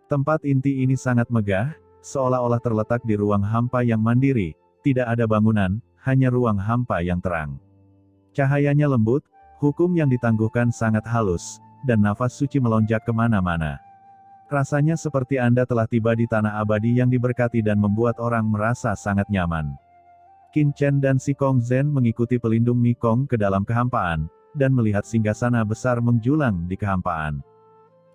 Tempat inti ini sangat megah, seolah-olah terletak di ruang hampa yang mandiri, tidak ada bangunan, hanya ruang hampa yang terang. Cahayanya lembut, hukum yang ditangguhkan sangat halus, dan nafas suci melonjak kemana-mana. Rasanya seperti Anda telah tiba di tanah abadi yang diberkati dan membuat orang merasa sangat nyaman. Qin Chen dan Si Kong Zhen mengikuti pelindung Mikong ke dalam kehampaan, dan melihat singgasana besar menjulang di kehampaan.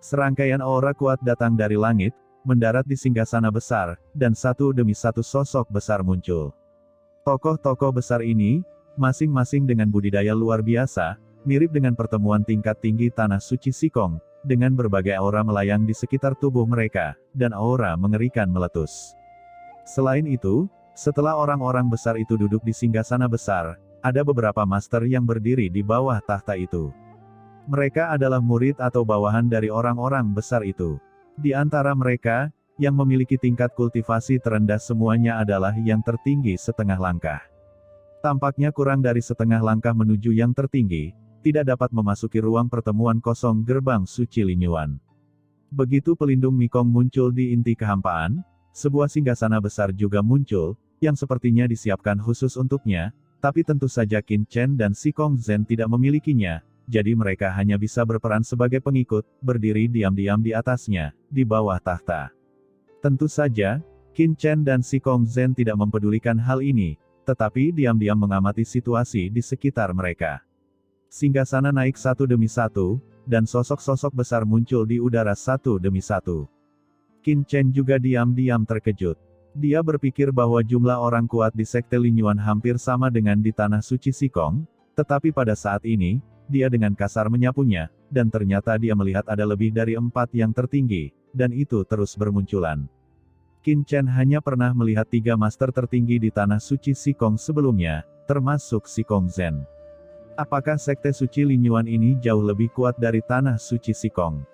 Serangkaian aura kuat datang dari langit, mendarat di singgasana besar, dan satu demi satu sosok besar muncul. Tokoh-tokoh besar ini, masing-masing dengan budidaya luar biasa, mirip dengan pertemuan tingkat tinggi tanah suci Sikong, dengan berbagai aura melayang di sekitar tubuh mereka, dan aura mengerikan meletus. Selain itu, setelah orang-orang besar itu duduk di singgasana besar, ada beberapa master yang berdiri di bawah tahta itu. Mereka adalah murid atau bawahan dari orang-orang besar itu. Di antara mereka, yang memiliki tingkat kultivasi terendah semuanya adalah yang tertinggi setengah langkah. Tampaknya kurang dari setengah langkah menuju yang tertinggi, tidak dapat memasuki ruang pertemuan kosong gerbang suci Linyuan. Begitu pelindung Mikong muncul di inti kehampaan, sebuah singgasana besar juga muncul, yang sepertinya disiapkan khusus untuknya, tapi tentu saja Qin Chen dan Si Kong Zhen tidak memilikinya, jadi mereka hanya bisa berperan sebagai pengikut, berdiri diam-diam di atasnya, di bawah tahta. Tentu saja, Qin Chen dan Si Kong Zhen tidak mempedulikan hal ini, tetapi diam-diam mengamati situasi di sekitar mereka. Singgasana naik satu demi satu, dan sosok-sosok besar muncul di udara satu demi satu. Qin Chen juga diam-diam terkejut. Dia berpikir bahwa jumlah orang kuat di Sekte Linyuan hampir sama dengan di Tanah Suci Sikong, tetapi pada saat ini, dia dengan kasar menyapunya, dan ternyata dia melihat ada lebih dari 4 yang tertinggi, dan itu terus bermunculan. Qin Chen hanya pernah melihat 3 master tertinggi di Tanah Suci Sikong sebelumnya, termasuk Si Kong Zhen. Apakah Sekte Suci Linyuan ini jauh lebih kuat dari Tanah Suci Sikong?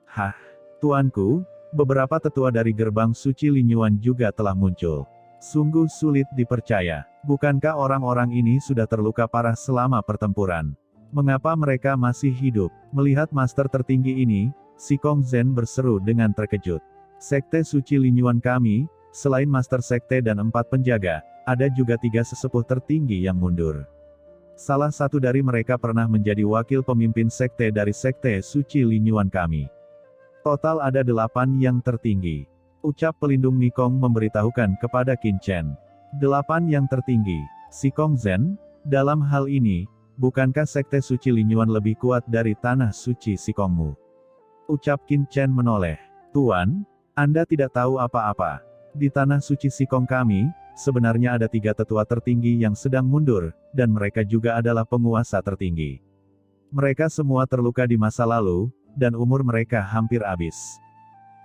Hah, tuanku, beberapa tetua dari gerbang suci Linyuan juga telah muncul. Sungguh sulit dipercaya, bukankah orang-orang ini sudah terluka parah selama pertempuran? Mengapa mereka masih hidup? Melihat master tertinggi ini, Si Kong Zhen berseru dengan terkejut. Sekte Suci Linyuan kami, selain master sekte dan 4 penjaga, ada juga 3 sesepuh tertinggi yang mundur. Salah satu dari mereka pernah menjadi wakil pemimpin sekte dari Sekte Suci Linyuan kami. Total ada 8 yang tertinggi. Ucap pelindung Mikong memberitahukan kepada Qin Chen. 8 yang tertinggi. Si Kong Zhen, dalam hal ini, bukankah Sekte Suci Linyuan lebih kuat dari Tanah Suci Sikongmu? Ucap Qin Chen menoleh. Tuan, Anda tidak tahu apa-apa. Di Tanah Suci Sikong kami, sebenarnya ada 3 tetua tertinggi yang sedang mundur, dan mereka juga adalah penguasa tertinggi. Mereka semua terluka di masa lalu, dan umur mereka hampir habis.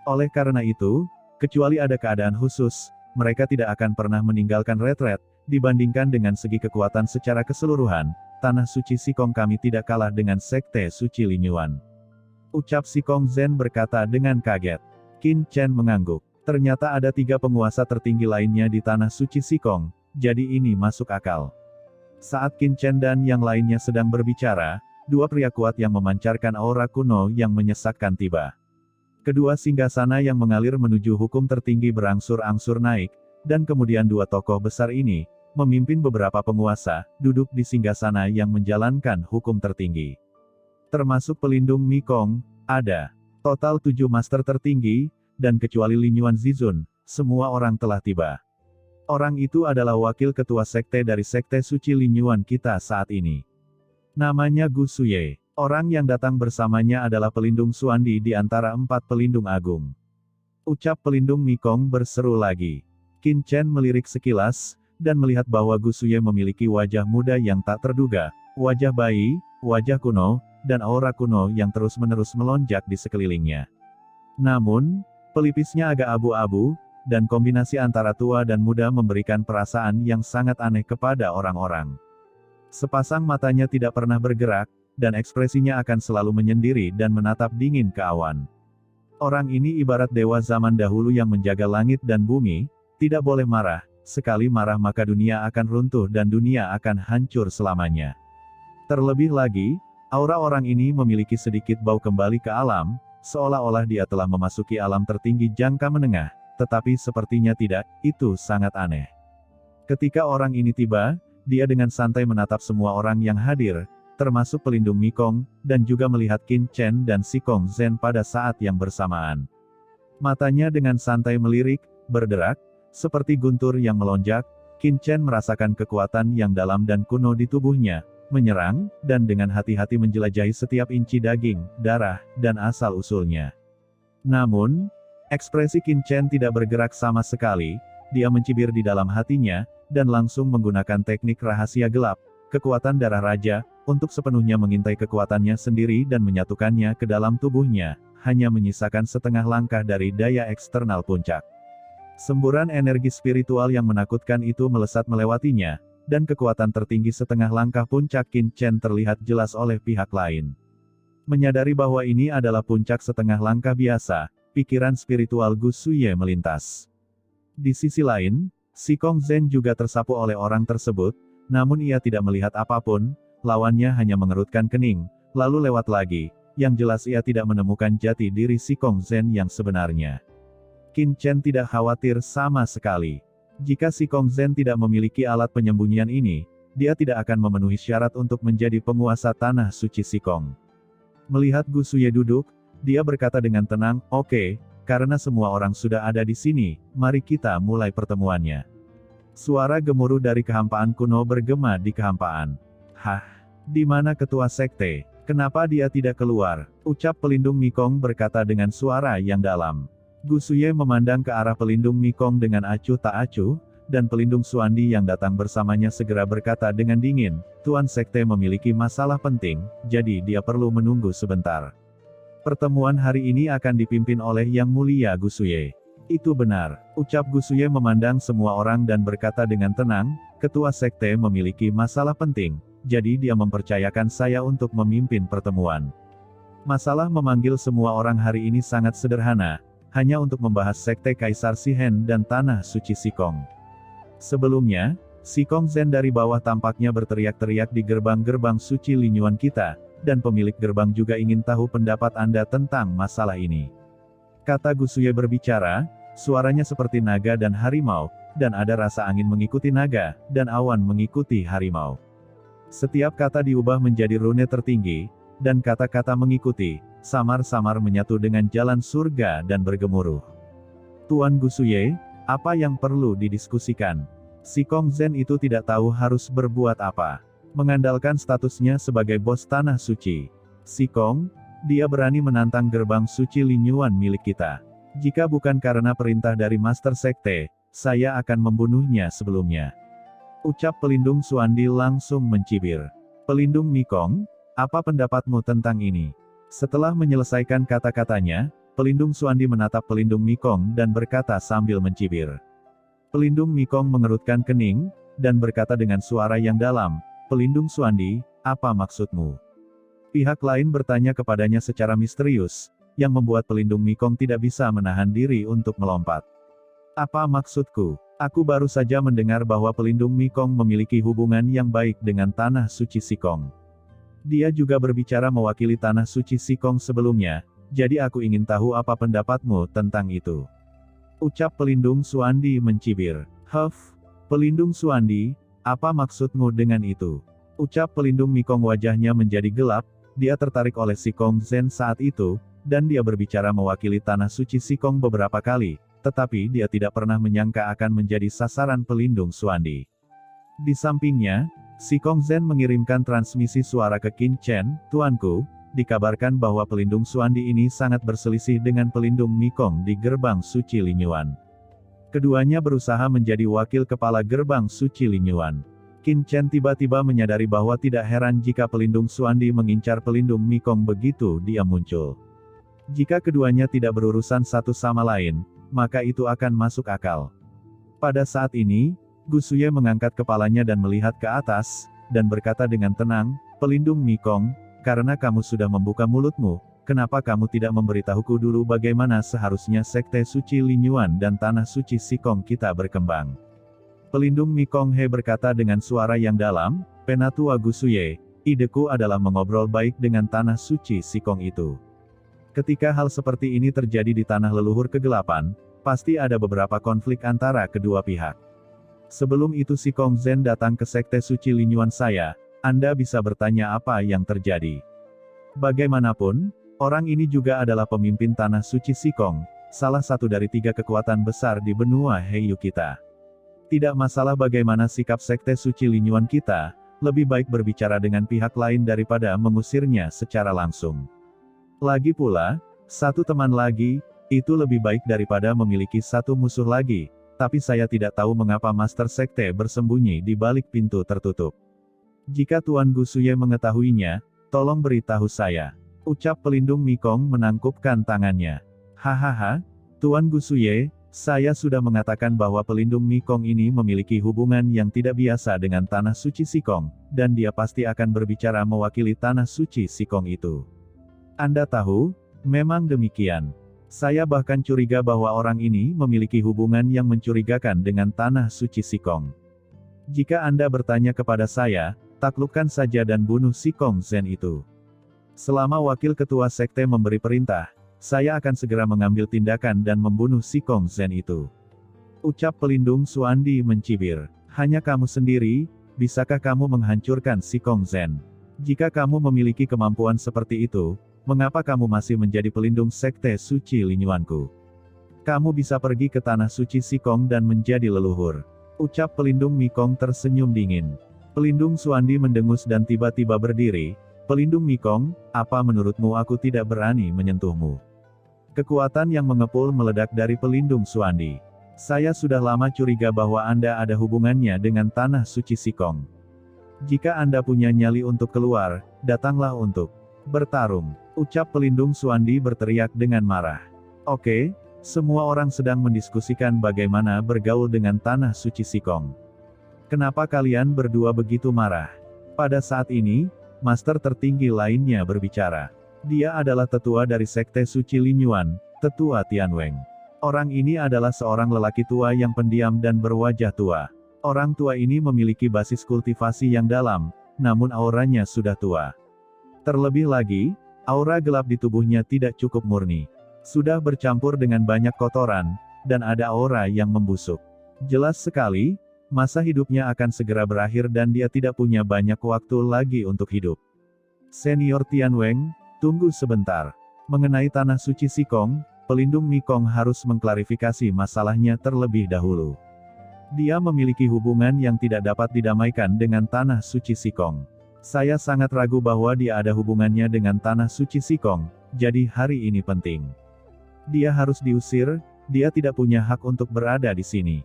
Oleh karena itu, kecuali ada keadaan khusus, mereka tidak akan pernah meninggalkan retret, dibandingkan dengan segi kekuatan secara keseluruhan, Tanah Suci Sikong kami tidak kalah dengan Sekte Suci Linyuan. Ucap Si Kong Zhen berkata dengan kaget. Qin Chen mengangguk. Ternyata ada 3 penguasa tertinggi lainnya di Tanah Suci Sikong, jadi ini masuk akal. Saat Qin Chen dan yang lainnya sedang berbicara, 2 pria kuat yang memancarkan aura kuno yang menyesakkan tiba. Kedua singgasana yang mengalir menuju hukum tertinggi berangsur-angsur naik, dan kemudian 2 tokoh besar ini, memimpin beberapa penguasa, duduk di singgasana yang menjalankan hukum tertinggi. Termasuk pelindung Mikong, ada total 7 master tertinggi, dan kecuali Linyuan Zizun, semua orang telah tiba. Orang itu adalah wakil ketua sekte dari Sekte Suci Linyuan kita saat ini. Namanya Gu Suye. Orang yang datang bersamanya adalah pelindung Suandi di antara 4 pelindung agung. Ucap pelindung Mikong berseru lagi. Qin Chen melirik sekilas, dan melihat bahwa Gu Suye memiliki wajah muda yang tak terduga, wajah bayi, wajah kuno, dan aura kuno yang terus-menerus melonjak di sekelilingnya. Namun, pelipisnya agak abu-abu, dan kombinasi antara tua dan muda memberikan perasaan yang sangat aneh kepada orang-orang. Sepasang matanya tidak pernah bergerak, dan ekspresinya akan selalu menyendiri dan menatap dingin ke awan. Orang ini ibarat dewa zaman dahulu yang menjaga langit dan bumi, tidak boleh marah, sekali marah maka dunia akan runtuh dan dunia akan hancur selamanya. Terlebih lagi, aura orang ini memiliki sedikit bau kembali ke alam, seolah-olah dia telah memasuki alam tertinggi jangka menengah, tetapi sepertinya tidak, itu sangat aneh. Ketika orang ini tiba, dia dengan santai menatap semua orang yang hadir, termasuk pelindung Mikong, dan juga melihat Qin Chen dan Sikong Zen pada saat yang bersamaan. Matanya dengan santai melirik, berderak, seperti guntur yang melonjak. Qin Chen merasakan kekuatan yang dalam dan kuno di tubuhnya, menyerang, dan dengan hati-hati menjelajahi setiap inci daging, darah, dan asal-usulnya. Namun, ekspresi Qin Chen tidak bergerak sama sekali, dia mencibir di dalam hatinya, dan langsung menggunakan teknik rahasia gelap, kekuatan darah raja, untuk sepenuhnya mengintai kekuatannya sendiri dan menyatukannya ke dalam tubuhnya, hanya menyisakan setengah langkah dari daya eksternal puncak. Semburan energi spiritual yang menakutkan itu melesat melewatinya, dan kekuatan tertinggi setengah langkah puncak Qin Chen terlihat jelas oleh pihak lain. Menyadari bahwa ini adalah puncak setengah langkah biasa, pikiran spiritual Gu Suye melintas. Di sisi lain, Sikong Zen juga tersapu oleh orang tersebut, namun ia tidak melihat apapun, lawannya hanya mengerutkan kening, lalu lewat lagi, yang jelas ia tidak menemukan jati diri Sikong Zen yang sebenarnya. Qin Chen tidak khawatir sama sekali. Jika Sikong Zen tidak memiliki alat penyembunyian ini, dia tidak akan memenuhi syarat untuk menjadi penguasa tanah suci Sikong. Melihat Gu Suye duduk, dia berkata dengan tenang, "Oke, karena semua orang sudah ada di sini, mari kita mulai pertemuannya." Suara gemuruh dari kehampaan kuno bergema di kehampaan. "Hah? Di mana ketua sekte? Kenapa dia tidak keluar?" ucap pelindung Mikong berkata dengan suara yang dalam. Gu Suye memandang ke arah pelindung Mikong dengan acuh tak acuh, dan pelindung Suandi yang datang bersamanya segera berkata dengan dingin, "Tuan sekte memiliki masalah penting, jadi dia perlu menunggu sebentar. Pertemuan hari ini akan dipimpin oleh Yang Mulia Gu Suye." "Itu benar," ucap Gu Suye memandang semua orang dan berkata dengan tenang, "Ketua sekte memiliki masalah penting, jadi dia mempercayakan saya untuk memimpin pertemuan. Masalah memanggil semua orang hari ini sangat sederhana, hanya untuk membahas sekte Kaisar Shihen dan tanah suci Sikong." Sebelumnya, Sikong Zen dari bawah tampaknya berteriak-teriak di gerbang-gerbang suci Linyuan kita, dan pemilik gerbang juga ingin tahu pendapat Anda tentang masalah ini. Kata Gu Suye berbicara, suaranya seperti naga dan harimau, dan ada rasa angin mengikuti naga, dan awan mengikuti harimau. Setiap kata diubah menjadi rune tertinggi, dan kata-kata mengikuti, samar-samar menyatu dengan jalan surga dan bergemuruh. "Tuan Gu Suye, apa yang perlu didiskusikan?" Sikong Zen itu tidak tahu harus berbuat apa. Mengandalkan statusnya sebagai bos tanah suci Sikong, dia berani menantang gerbang suci Linyuan milik kita. "Jika bukan karena perintah dari Master Sekte, saya akan membunuhnya sebelumnya," ucap pelindung Suandi langsung mencibir. "Pelindung Mikong, apa pendapatmu tentang ini?" Setelah menyelesaikan kata-katanya, pelindung Suandi menatap pelindung Mikong dan berkata sambil mencibir. Pelindung Mikong mengerutkan kening, dan berkata dengan suara yang dalam, "Pelindung Suandi, apa maksudmu?" Pihak lain bertanya kepadanya secara misterius, yang membuat pelindung Mikong tidak bisa menahan diri untuk melompat. "Apa maksudku? Aku baru saja mendengar bahwa pelindung Mikong memiliki hubungan yang baik dengan tanah suci Sikong. Dia juga berbicara mewakili tanah suci Sikong sebelumnya, jadi aku ingin tahu apa pendapatmu tentang itu," ucap pelindung Suandi mencibir. "Huff, pelindung Suandi, apa maksudmu dengan itu?" ucap pelindung Mikong. Wajahnya menjadi gelap, dia tertarik oleh Sikong Zen saat itu, dan dia berbicara mewakili tanah suci Sikong beberapa kali, tetapi dia tidak pernah menyangka akan menjadi sasaran pelindung Suandi. Di sampingnya, Sikong Zen mengirimkan transmisi suara ke Qin Chen, "Tuanku, dikabarkan bahwa pelindung Suandi ini sangat berselisih dengan pelindung Mikong di gerbang suci Linyuan. Keduanya berusaha menjadi wakil kepala gerbang suci Linyuan." Qin Chen tiba-tiba menyadari bahwa tidak heran jika pelindung Suandi mengincar pelindung Mikong begitu dia muncul. Jika keduanya tidak berurusan satu sama lain, maka itu akan masuk akal. Pada saat ini, Gu Suye mengangkat kepalanya dan melihat ke atas, dan berkata dengan tenang, "Pelindung Mikong, karena kamu sudah membuka mulutmu, kenapa kamu tidak memberitahuku dulu bagaimana seharusnya sekte suci Linyuan dan tanah suci Sikong kita berkembang?" Pelindung Mikong He berkata dengan suara yang dalam, "Penatua Gu Suye, ideku adalah mengobrol baik dengan tanah suci Sikong itu. Ketika hal seperti ini terjadi di tanah leluhur kegelapan, pasti ada beberapa konflik antara kedua pihak. Sebelum itu si Kong Zhen datang ke sekte suci Linyuan saya, Anda bisa bertanya apa yang terjadi. Bagaimanapun, orang ini juga adalah pemimpin tanah suci Sikong, salah satu dari 3 kekuatan besar di benua Heiyu kita. Tidak masalah bagaimana sikap sekte suci Linyuan kita, lebih baik berbicara dengan pihak lain daripada mengusirnya secara langsung. Lagi pula, satu teman lagi, itu lebih baik daripada memiliki satu musuh lagi, tapi saya tidak tahu mengapa Master Sekte bersembunyi di balik pintu tertutup. Jika Tuan Gusuye mengetahuinya, tolong beritahu saya. Ucap pelindung Mikong menangkupkan tangannya. Hahaha, Tuan Gusuye, saya sudah mengatakan bahwa pelindung Mikong ini memiliki hubungan yang tidak biasa dengan tanah suci Sikong, dan dia pasti akan berbicara mewakili tanah suci Sikong itu. Anda tahu, memang demikian. Saya bahkan curiga bahwa orang ini memiliki hubungan yang mencurigakan dengan tanah suci Sikong. Jika Anda bertanya kepada saya, taklukkan saja dan bunuh si Kong Zhen itu. Selama wakil ketua sekte memberi perintah, saya akan segera mengambil tindakan dan membunuh si Kong Zhen itu. Ucap pelindung Suandi mencibir. Hanya kamu sendiri, bisakah kamu menghancurkan si Kong Zhen? Jika kamu memiliki kemampuan seperti itu, mengapa kamu masih menjadi pelindung sekte suci Linyuanku? Kamu bisa pergi ke tanah suci Sikong dan menjadi leluhur. Ucap pelindung Mikong tersenyum dingin. Pelindung Suandi mendengus dan tiba-tiba berdiri. Pelindung Mikong, apa menurutmu aku tidak berani menyentuhmu? Kekuatan yang mengepul meledak dari pelindung Suandi. Saya sudah lama curiga bahwa Anda ada hubungannya dengan tanah suci Sikong. Jika Anda punya nyali untuk keluar, datanglah untuk bertarung. Ucap pelindung Suandi berteriak dengan marah. Oke, semua orang sedang mendiskusikan bagaimana bergaul dengan tanah suci Sikong. Kenapa kalian berdua begitu marah? Pada saat ini, master tertinggi lainnya berbicara. Dia adalah tetua dari sekte suci Linyuan, tetua Tianweng. Orang ini adalah seorang lelaki tua yang pendiam dan berwajah tua. Orang tua ini memiliki basis kultivasi yang dalam, namun auranya sudah tua. Terlebih lagi, aura gelap di tubuhnya tidak cukup murni. Sudah bercampur dengan banyak kotoran, dan ada aura yang membusuk. Jelas sekali, masa hidupnya akan segera berakhir dan dia tidak punya banyak waktu lagi untuk hidup. Senior Tianweng, tunggu sebentar. Mengenai tanah suci Sikong, pelindung Mikong harus mengklarifikasi masalahnya terlebih dahulu. Dia memiliki hubungan yang tidak dapat didamaikan dengan tanah suci Sikong. Saya sangat ragu bahwa dia ada hubungannya dengan tanah suci Sikong, jadi hari ini penting. Dia harus diusir, dia tidak punya hak untuk berada di sini.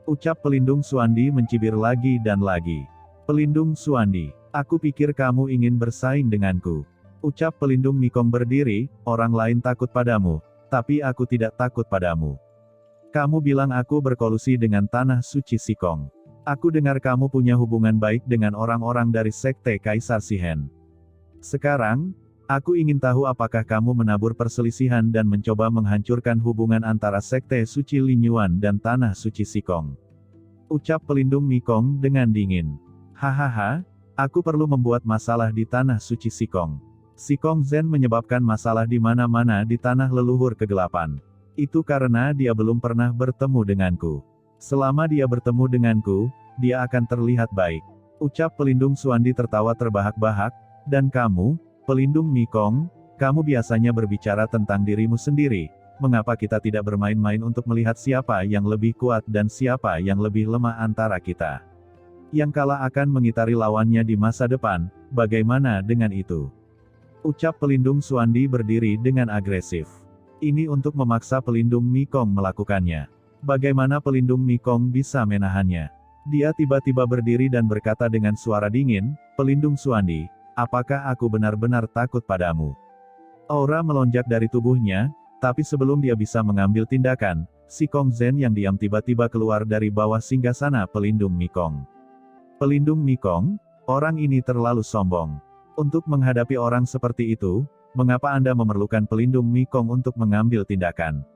Ucap pelindung Suandi mencibir lagi dan lagi. Pelindung Suandi, aku pikir kamu ingin bersaing denganku. Ucap pelindung Mikong berdiri, orang lain takut padamu, tapi aku tidak takut padamu. Kamu bilang aku berkolusi dengan tanah suci Sikong. Aku dengar kamu punya hubungan baik dengan orang-orang dari sekte Kaisar Shihen. Sekarang, aku ingin tahu apakah kamu menabur perselisihan dan mencoba menghancurkan hubungan antara sekte suci Linyuan dan tanah suci Sikong. Ucap pelindung Mikong dengan dingin. Hahaha, aku perlu membuat masalah di tanah suci Sikong. Sikong Zhen menyebabkan masalah di mana-mana di tanah leluhur kegelapan. Itu karena dia belum pernah bertemu denganku. Selama dia bertemu denganku, dia akan terlihat baik. Ucap pelindung Suandi tertawa terbahak-bahak, dan kamu, pelindung Mikong, kamu biasanya berbicara tentang dirimu sendiri, mengapa kita tidak bermain-main untuk melihat siapa yang lebih kuat dan siapa yang lebih lemah antara kita? Yang kalah akan mengitari lawannya di masa depan, bagaimana dengan itu? Ucap pelindung Suandi berdiri dengan agresif. Ini untuk memaksa pelindung Mikong melakukannya. Bagaimana pelindung Mikong bisa menahannya? Dia tiba-tiba berdiri dan berkata dengan suara dingin, pelindung Suandi, apakah aku benar-benar takut padamu? Aura melonjak dari tubuhnya, tapi sebelum dia bisa mengambil tindakan, si Kong Zhen yang diam tiba-tiba keluar dari bawah singgasana pelindung Mikong. Pelindung Mikong, orang ini terlalu sombong. Untuk menghadapi orang seperti itu, mengapa Anda memerlukan pelindung Mikong untuk mengambil tindakan?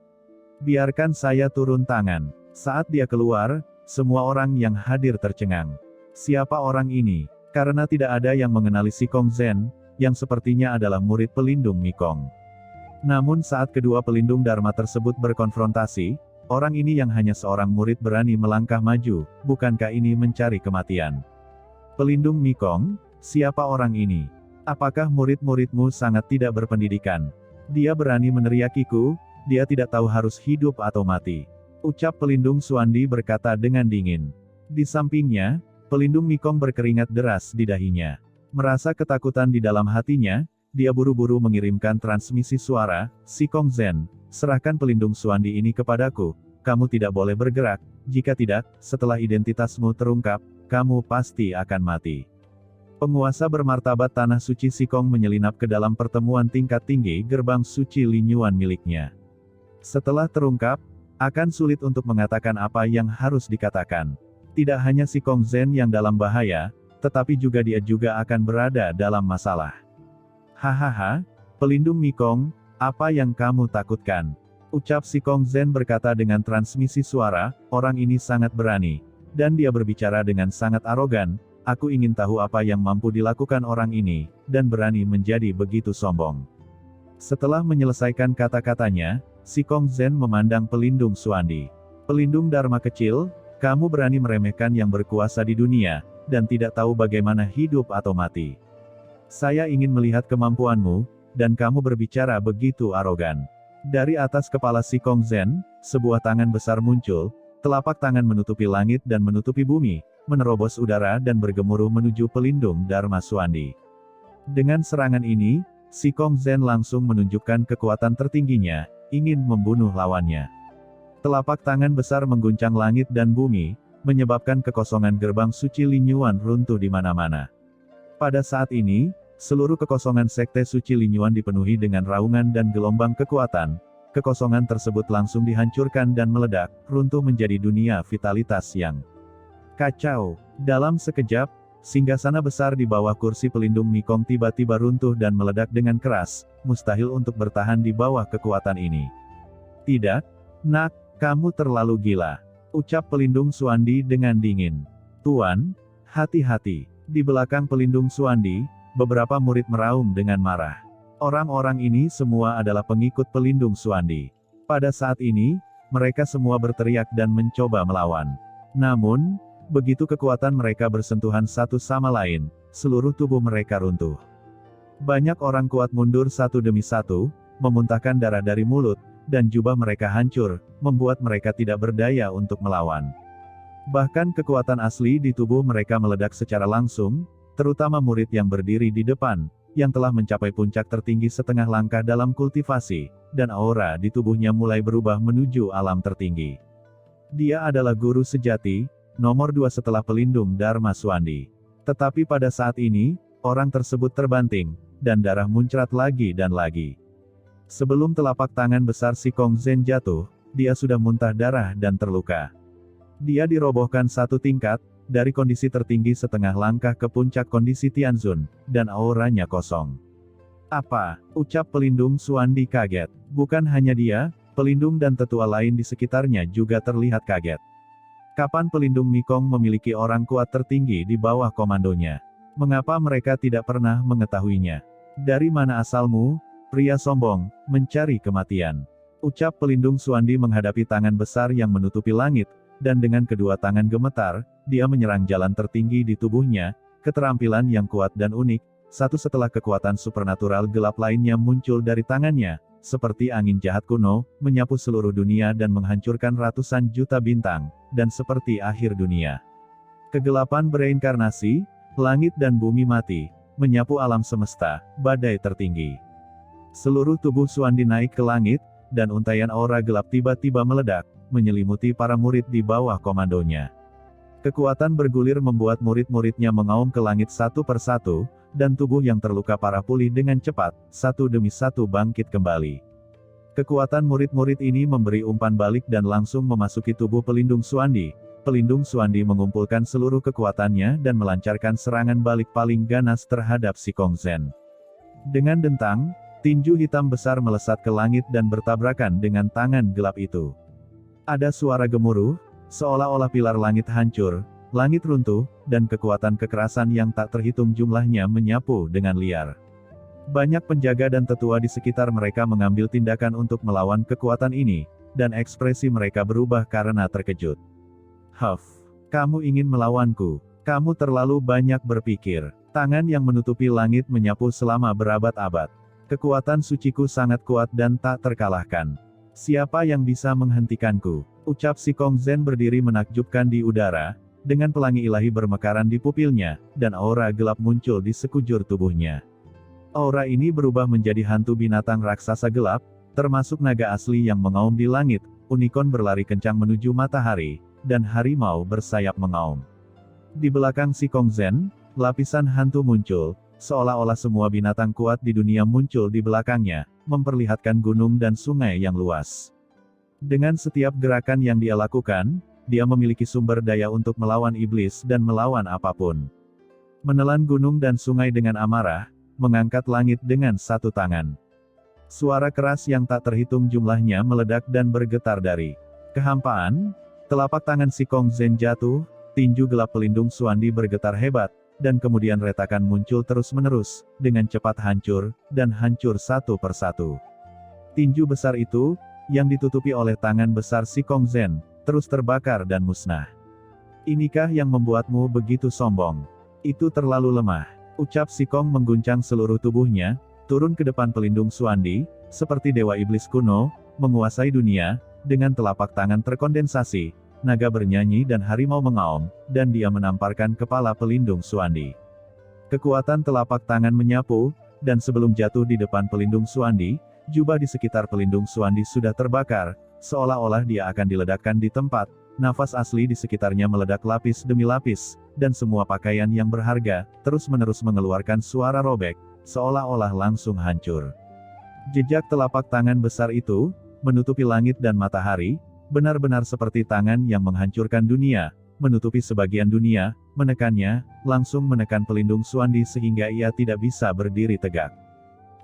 Biarkan saya turun tangan. Saat dia keluar, semua orang yang hadir tercengang. Siapa orang ini? Karena tidak ada yang mengenali si Kong Zhen, yang sepertinya adalah murid pelindung Mikong. Namun saat kedua pelindung Dharma tersebut berkonfrontasi, orang ini yang hanya seorang murid berani melangkah maju, bukankah ini mencari kematian? Pelindung Mekong, siapa orang ini? Apakah murid-muridmu sangat tidak berpendidikan? Dia berani meneriakiku, dia tidak tahu harus hidup atau mati. Ucap pelindung Xuandi berkata dengan dingin. Di sampingnya, pelindung Mekong berkeringat deras di dahinya. Merasa ketakutan di dalam hatinya, dia buru-buru mengirimkan transmisi suara, Sikong Zen, serahkan pelindung Xuandi ini kepadaku, kamu tidak boleh bergerak, jika tidak, setelah identitasmu terungkap, kamu pasti akan mati. Penguasa bermartabat Tanah Suci Sikong menyelinap ke dalam pertemuan tingkat tinggi gerbang suci Linyuan miliknya. Setelah terungkap, akan sulit untuk mengatakan apa yang harus dikatakan. Tidak hanya Sikong Zen yang dalam bahaya, tetapi juga dia juga akan berada dalam masalah. Hahaha, pelindung Mekong, apa yang kamu takutkan? Ucap Sikong Zen berkata dengan transmisi suara, orang ini sangat berani. Dan dia berbicara dengan sangat arogan, aku ingin tahu apa yang mampu dilakukan orang ini, dan berani menjadi begitu sombong. Setelah menyelesaikan kata-katanya, Sikong Zen memandang pelindung Xuandi. Pelindung Dharma kecil, kamu berani meremehkan yang berkuasa di dunia, dan tidak tahu bagaimana hidup atau mati. Saya ingin melihat kemampuanmu, dan kamu berbicara begitu arogan. Dari atas kepala Sikong Zen, sebuah tangan besar muncul, telapak tangan menutupi langit dan menutupi bumi, menerobos udara dan bergemuruh menuju pelindung Dharma Xuandi. Dengan serangan ini, Sikong Zen langsung menunjukkan kekuatan tertingginya, ingin membunuh lawannya. Telapak tangan besar mengguncang langit dan bumi, menyebabkan kekosongan gerbang suci Linyuan runtuh di mana-mana. Pada saat ini, seluruh kekosongan sekte suci Linyuan dipenuhi dengan raungan dan gelombang kekuatan. Kekosongan tersebut langsung dihancurkan dan meledak, runtuh menjadi dunia vitalitas yang kacau. Dalam sekejap, singgasana besar di bawah kursi pelindung Mekong tiba-tiba runtuh dan meledak dengan keras, mustahil untuk bertahan di bawah kekuatan ini. Tidak, nak, kamu terlalu gila. Ucap pelindung Xuandi dengan dingin. Tuan, hati-hati. Di belakang pelindung Xuandi, beberapa murid meraung dengan marah. Orang-orang ini semua adalah pengikut pelindung Xuandi. Pada saat ini, mereka semua berteriak dan mencoba melawan. Namun, begitu kekuatan mereka bersentuhan satu sama lain, seluruh tubuh mereka runtuh. Banyak orang kuat mundur satu demi satu, memuntahkan darah dari mulut, dan jubah mereka hancur, membuat mereka tidak berdaya untuk melawan. Bahkan kekuatan asli di tubuh mereka meledak secara langsung, terutama murid yang berdiri di depan, yang telah mencapai puncak tertinggi setengah langkah dalam kultivasi, dan aura di tubuhnya mulai berubah menuju alam tertinggi. Dia adalah guru sejati, nomor 2 setelah pelindung Dharma Xuandi. Tetapi pada saat ini, orang tersebut terbanting, dan darah muncrat lagi dan lagi. Sebelum telapak tangan besar Sikong Zen jatuh, dia sudah muntah darah dan terluka. Dia dirobohkan satu tingkat, dari kondisi tertinggi setengah langkah ke puncak kondisi Tianzun, dan auranya kosong. Apa? Ucap pelindung Xuandi kaget. Bukan hanya dia, pelindung dan tetua lain di sekitarnya juga terlihat kaget. Kapan pelindung Mekong memiliki orang kuat tertinggi di bawah komandonya? Mengapa mereka tidak pernah mengetahuinya? Dari mana asalmu, pria sombong, mencari kematian? Ucap pelindung Xuandi menghadapi tangan besar yang menutupi langit, dan dengan kedua tangan gemetar, dia menyerang jalan tertinggi di tubuhnya, keterampilan yang kuat dan unik, satu setelah kekuatan supernatural gelap lainnya muncul dari tangannya, seperti angin jahat kuno, menyapu seluruh dunia dan menghancurkan ratusan juta bintang, dan seperti akhir dunia. Kegelapan bereinkarnasi, langit dan bumi mati, menyapu alam semesta, badai tertinggi. Seluruh tubuh Xuandi naik ke langit, dan untaian aura gelap tiba-tiba meledak, menyelimuti para murid di bawah komandonya. Kekuatan bergulir membuat murid-muridnya mengaum ke langit satu persatu, dan tubuh yang terluka parah pulih dengan cepat, satu demi satu bangkit kembali. Kekuatan murid-murid ini memberi umpan balik dan langsung memasuki tubuh pelindung Xuandi. Pelindung Xuandi mengumpulkan seluruh kekuatannya dan melancarkan serangan balik paling ganas terhadap Sikong Zen. Dengan dentang, tinju hitam besar melesat ke langit dan bertabrakan dengan tangan gelap itu. Ada suara gemuruh, seolah-olah pilar langit hancur, langit runtuh, dan kekuatan kekerasan yang tak terhitung jumlahnya menyapu dengan liar. Banyak penjaga dan tetua di sekitar mereka mengambil tindakan untuk melawan kekuatan ini, dan ekspresi mereka berubah karena terkejut. Huff, kamu ingin melawanku? Kamu terlalu banyak berpikir. Tangan yang menutupi langit menyapu selama berabad-abad. Kekuatan suciku sangat kuat dan tak terkalahkan. Siapa yang bisa menghentikanku? Ucap Si Kongzen berdiri menakjubkan di udara, dengan pelangi ilahi bermekaran di pupilnya, dan aura gelap muncul di sekujur tubuhnya. Aura ini berubah menjadi hantu binatang raksasa gelap, termasuk naga asli yang mengaum di langit, unicorn berlari kencang menuju matahari, dan harimau bersayap mengaum. Di belakang Si Kongzen, lapisan hantu muncul, seolah-olah semua binatang kuat di dunia muncul di belakangnya, memperlihatkan gunung dan sungai yang luas. Dengan setiap gerakan yang dia lakukan, dia memiliki sumber daya untuk melawan iblis dan melawan apapun. Menelan gunung dan sungai dengan amarah, mengangkat langit dengan satu tangan. Suara keras yang tak terhitung jumlahnya meledak dan bergetar dari kehampaan. Telapak tangan Si Kongzen jatuh, tinju gelap pelindung Xuandi bergetar hebat, dan kemudian retakan muncul terus-menerus, dengan cepat hancur, dan hancur satu persatu. Tinju besar itu, yang ditutupi oleh tangan besar Si Kongzen, terus terbakar dan musnah. Inikah yang membuatmu begitu sombong? Itu terlalu lemah. Ucap Si Kong mengguncang seluruh tubuhnya, turun ke depan pelindung Xuandi, seperti dewa iblis kuno, menguasai dunia, dengan telapak tangan terkondensasi. Naga bernyanyi dan harimau mengaum, dan dia menamparkan kepala pelindung Xuandi. Kekuatan telapak tangan menyapu, dan sebelum jatuh di depan pelindung Xuandi, jubah di sekitar pelindung Xuandi sudah terbakar, seolah-olah dia akan diledakkan di tempat, nafas asli di sekitarnya meledak lapis demi lapis, dan semua pakaian yang berharga, terus-menerus mengeluarkan suara robek, seolah-olah langsung hancur. Jejak telapak tangan besar itu, menutupi langit dan matahari, benar-benar seperti tangan yang menghancurkan dunia, menutupi sebagian dunia, menekannya, langsung menekan pelindung Xuandi sehingga ia tidak bisa berdiri tegak.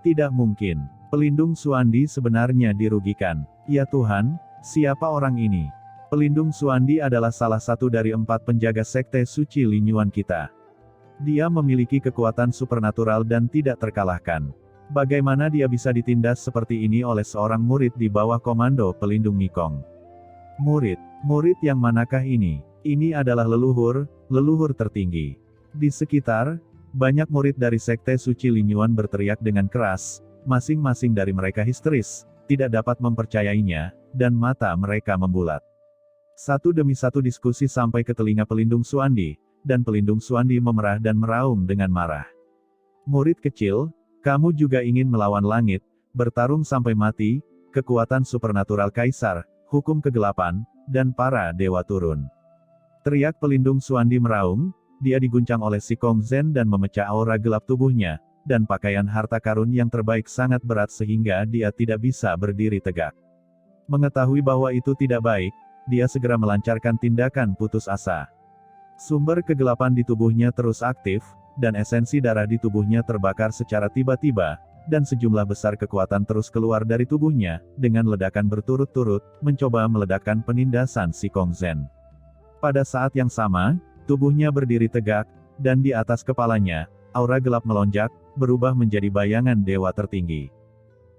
Tidak mungkin. Pelindung Xuandi sebenarnya dirugikan. Ya Tuhan, siapa orang ini? Pelindung Xuandi adalah salah satu dari 4 penjaga sekte suci Linyuan kita. Dia memiliki kekuatan supernatural dan tidak terkalahkan. Bagaimana dia bisa ditindas seperti ini oleh seorang murid di bawah komando pelindung Mikong? Murid yang manakah ini? Ini adalah leluhur tertinggi. Di sekitar, banyak murid dari sekte suci Linyuan berteriak dengan keras, masing-masing dari mereka histeris, tidak dapat mempercayainya, dan mata mereka membulat. Satu demi satu diskusi sampai ke telinga pelindung Xuandi, dan pelindung Xuandi memerah dan meraung dengan marah. Murid kecil, kamu juga ingin melawan langit, bertarung sampai mati, kekuatan supernatural kaisar, hukum kegelapan, dan para dewa turun. Teriak pelindung Xuandi meraung, dia diguncang oleh Si Kongzen dan memecah aura gelap tubuhnya, dan pakaian harta karun yang terbaik sangat berat sehingga dia tidak bisa berdiri tegak. Mengetahui bahwa itu tidak baik, dia segera melancarkan tindakan putus asa. Sumber kegelapan di tubuhnya terus aktif, dan esensi darah di tubuhnya terbakar secara tiba-tiba, dan sejumlah besar kekuatan terus keluar dari tubuhnya, dengan ledakan berturut-turut, mencoba meledakkan penindasan Si Kongzen. Pada saat yang sama, tubuhnya berdiri tegak, dan di atas kepalanya, aura gelap melonjak, berubah menjadi bayangan dewa tertinggi.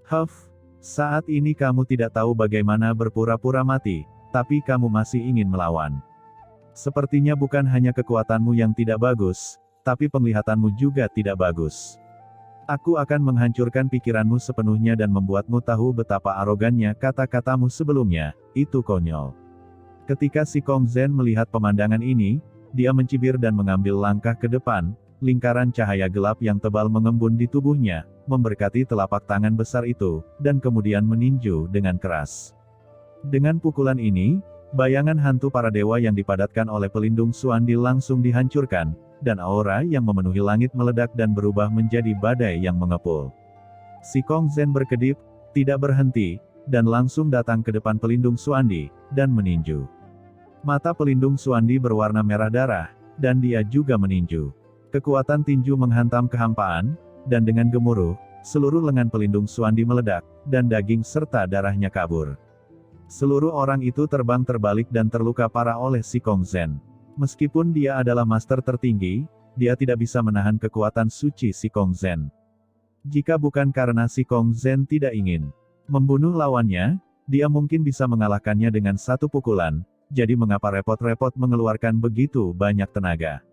Huff, saat ini kamu tidak tahu bagaimana berpura-pura mati, tapi kamu masih ingin melawan. Sepertinya bukan hanya kekuatanmu yang tidak bagus, tapi penglihatanmu juga tidak bagus. Aku akan menghancurkan pikiranmu sepenuhnya dan membuatmu tahu betapa arogannya kata-katamu sebelumnya, itu konyol. Ketika Si Kongzen melihat pemandangan ini, dia mencibir dan mengambil langkah ke depan, lingkaran cahaya gelap yang tebal mengembun di tubuhnya, memberkati telapak tangan besar itu, dan kemudian meninju dengan keras. Dengan pukulan ini, bayangan hantu para dewa yang dipadatkan oleh pelindung Xuandi langsung dihancurkan, dan aura yang memenuhi langit meledak dan berubah menjadi badai yang mengepul. Si Kongzen berkedip, tidak berhenti, dan langsung datang ke depan pelindung Xuandi, dan meninju. Mata pelindung Xuandi berwarna merah darah, dan dia juga meninju. Kekuatan tinju menghantam kehampaan, dan dengan gemuruh, seluruh lengan pelindung Xuandi meledak, dan daging serta darahnya kabur. Seluruh orang itu terbang terbalik dan terluka parah oleh Si Kongzen. Meskipun dia adalah master tertinggi, dia tidak bisa menahan kekuatan suci Si Kongzen. Jika bukan karena si Kong Zhen tidak ingin membunuh lawannya, dia mungkin bisa mengalahkannya dengan satu pukulan, jadi mengapa repot-repot mengeluarkan begitu banyak tenaga.